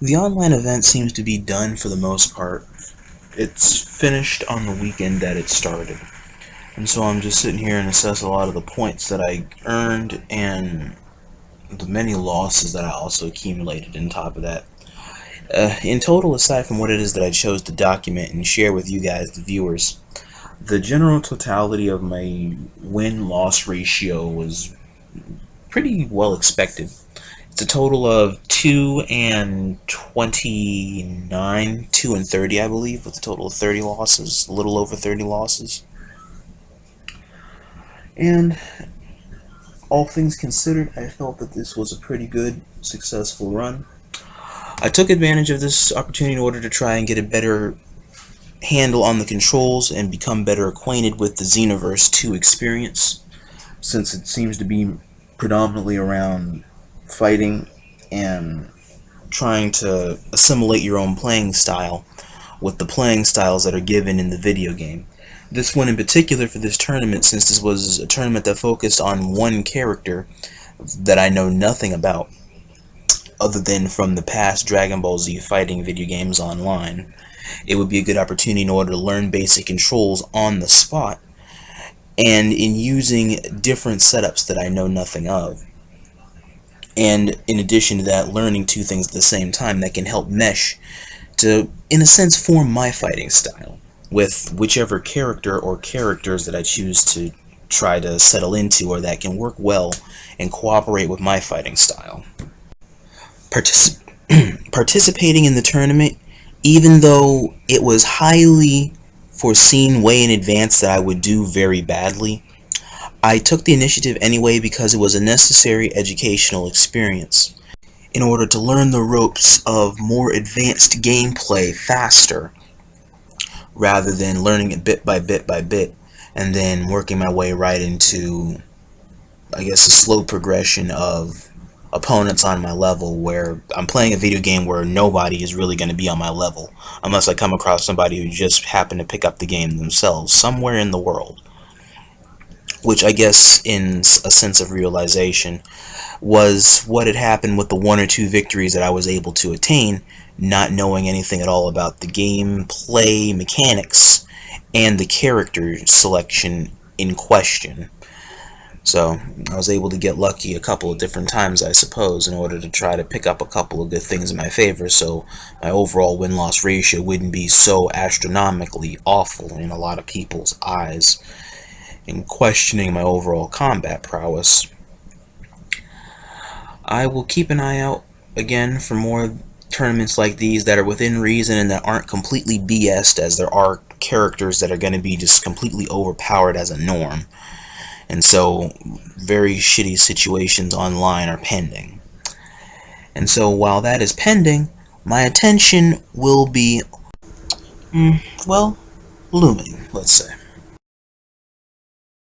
The online event seems to be done for the most part. It's finished on the weekend that it started. And so I'm just sitting here and assess a lot of the points that I earned and the many losses that I also accumulated on top of that. In total, aside from what it is that I chose to document and share with you guys, the viewers, the general totality of my win-loss ratio was pretty well expected. It's a total of 2 and 29, 2 and 30, I believe, with a total of 30 losses, a little over 30 losses. And all things considered, I felt that this was a pretty good, successful run. I took advantage of this opportunity in order to try and get a better handle on the controls and become better acquainted with the Xenoverse 2 experience, since it seems to be predominantly around fighting and trying to assimilate your own playing style with the playing styles that are given in the video game. This one in particular for this tournament, since this was a tournament that focused on one character that I know nothing about, other than from the past Dragon Ball Z fighting video games online, it would be a good opportunity in order to learn basic controls on the spot, and in using different setups that I know nothing of. And in addition to that, learning two things at the same time that can help mesh to, in a sense, form my fighting style with whichever character or characters that I choose to try to settle into, or that can work well and cooperate with my fighting style. Participating in the tournament, even though it was highly foreseen way in advance that I would do very badly, I took the initiative anyway because it was a necessary educational experience in order to learn the ropes of more advanced gameplay faster, rather than learning it bit by bit by bit and then working my way right into, I guess, a slow progression of opponents on my level, where I'm playing a video game where nobody is really going to be on my level unless I come across somebody who just happened to pick up the game themselves somewhere in the world, which I guess in a sense of realization was what had happened with the one or two victories that I was able to attain, not knowing anything at all about the gameplay mechanics and the character selection in question. So I was able to get lucky a couple of different times, I suppose, in order to try to pick up a couple of good things in my favor, so my overall win-loss ratio wouldn't be so astronomically awful in a lot of people's eyes, in questioning my overall combat prowess. I will keep an eye out, again, for more tournaments like these that are within reason and that aren't completely BS'd, as there are characters that are going to be just completely overpowered as a norm. And so very shitty situations online are pending. And so while that is pending, my attention will be, well, looming, let's say.